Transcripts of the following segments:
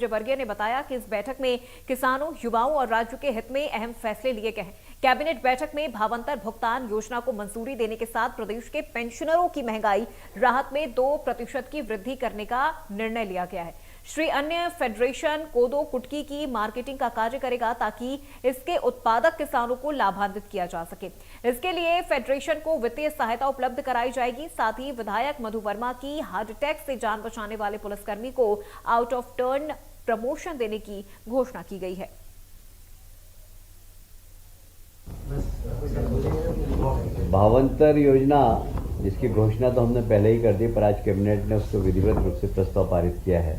वर्गीय ने बताया कि इस बैठक में किसानों, युवाओं और राज्य के हित में अहम फैसले लिए गए हैं। कैबिनेट बैठक में भावांतर भुगतान योजना को मंजूरी देने के साथ प्रदेश के पेंशनरों की महंगाई राहत में 2% की वृद्धि करने का निर्णय लिया गया है। श्री अन्न फेडरेशन कोदो कुटकी की मार्केटिंग का कार्य करेगा ताकि इसके उत्पादक किसानों को लाभान्वित किया जा सके। इसके लिए फेडरेशन को वित्तीय सहायता उपलब्ध कराई जाएगी। साथ ही विधायक मधु वर्मा की हार्ट अटैक से जान बचाने वाले पुलिसकर्मी को आउट ऑफ टर्न प्रमोशन देने की घोषणा की गई है। भावांतर योजना जिसकी घोषणा तो हमने पहले ही कर दी, पर आज कैबिनेट ने उसको विधिवत रूप से प्रस्ताव पारित किया है।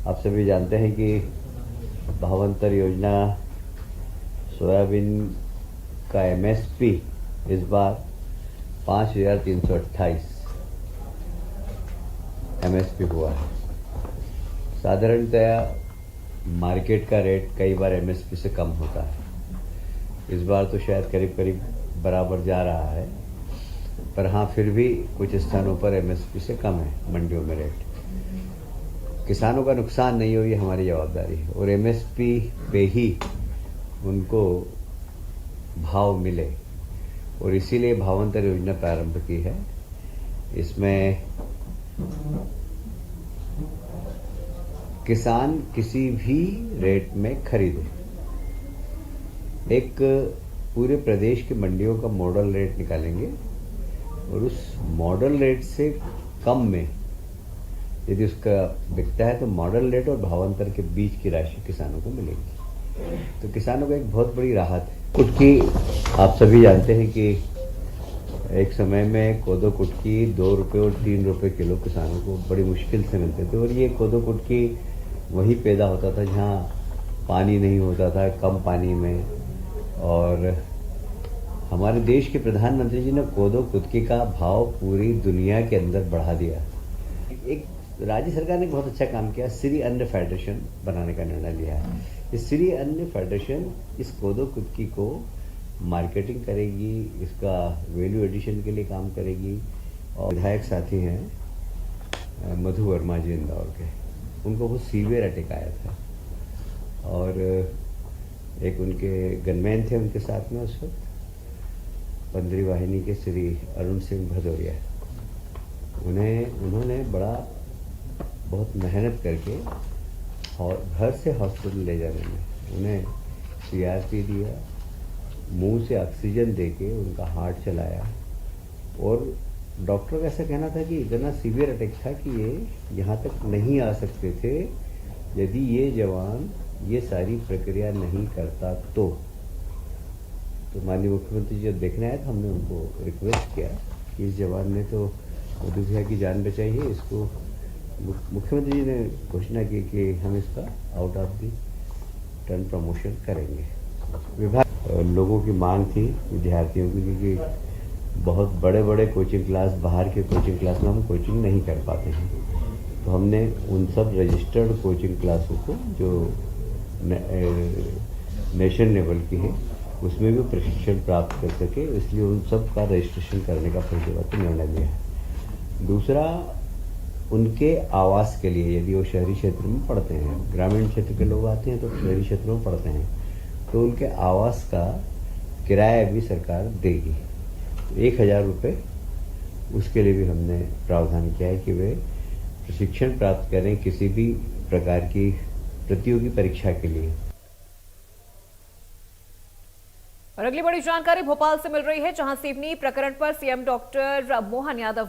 आप सभी जानते हैं कि भावांतर योजना सोयाबीन का एमएसपी इस बार 5,328 एमएसपी हुआ है। साधारणतया मार्केट का रेट कई बार एमएसपी से कम होता है। इस बार तो शायद करीब करीब बराबर जा रहा है, पर हाँ फिर भी कुछ स्थानों पर एमएसपी से कम है मंडियों में रेट। किसानों का नुकसान नहीं हो, ये हमारी जवाबदारी है और एमएसपी पे ही उनको भाव मिले, और इसीलिए भावांतर योजना प्रारंभ की है। इसमें किसान किसी भी रेट में खरीदे, एक पूरे प्रदेश की मंडियों का मॉडल रेट निकालेंगे और उस मॉडल रेट से कम में यदि उसका बिकता है तो मॉडल रेट और भावांतर के बीच की राशि किसानों को मिलेगी। तो किसानों को एक बहुत बड़ी राहत है। कुटकी आप सभी जानते हैं कि एक समय में कोदो कुटकी 2 रुपये और 3 रुपये किलो किसानों को बड़ी मुश्किल से मिलते थे, और ये कोदो कुटकी वहीं पैदा होता था जहाँ पानी नहीं होता था, कम पानी में। और हमारे देश के प्रधानमंत्री जी ने कोदो कुटकी का भाव पूरी दुनिया के अंदर बढ़ा दिया। एक राज्य सरकार ने बहुत अच्छा काम किया, श्री अन्न फेडरेशन बनाने का निर्णय लिया है। इस श्री अन्न फेडरेशन इस कोदो कुटकी को मार्केटिंग करेगी, इसका वैल्यू एडिशन के लिए काम करेगी। और विधायक साथी हैं मधु वर्मा जी इंदौर के, उनको बहुत सीवियर अटैक आया था और एक उनके गनमैन थे उनके साथ में उस वक्त, 15वीं वाहिनी के श्री अरुण सिंह भदौरिया। उन्होंने बहुत मेहनत करके और घर से हॉस्पिटल ले जाने में उन्हें सीआरपी दिया, मुंह से ऑक्सीजन देके उनका हार्ट चलाया, और डॉक्टर का ऐसा कहना था कि इतना सीवियर अटैक था कि ये यहाँ तक नहीं आ सकते थे यदि ये जवान ये सारी प्रक्रिया नहीं करता तो माननीय मुख्यमंत्री जी जब देखने आए तो हमने उनको रिक्वेस्ट किया कि इस जवान ने तो मधु भैया की जान बचाई है, इसको मुख्यमंत्री जी ने घोषणा की कि हम इसका out of the turn promotion करेंगे। विभाग लोगों की मांग थी विद्यार्थियों की, क्योंकि बहुत बड़े बड़े कोचिंग क्लास, बाहर के कोचिंग क्लास में हम कोचिंग नहीं कर पाते हैं, तो हमने उन सब रजिस्टर्ड कोचिंग क्लासों को जो नेशनल लेवल की है उसमें भी प्रशिक्षण प्राप्त कर सके, इसलिए उन सब का रजिस्ट्रेशन करने का परिषद ने निर्णय लिया है। दूसरा, उनके आवास के लिए यदि वो शहरी क्षेत्र में पढ़ते हैं, ग्रामीण क्षेत्र के लोग आते हैं तो शहरी क्षेत्रों में पढ़ते हैं, तो उनके आवास का किराया भी सरकार देगी। 1,000 रुपये उसके लिए भी हमने प्रावधान किया है कि वे प्रशिक्षण प्राप्त करें किसी भी प्रकार की प्रतियोगी परीक्षा के लिए। और अगली बड़ी जानकारी भोपाल से मिल रही है, जहां सिवनी प्रकरण पर सीएम डॉक्टर मोहन यादव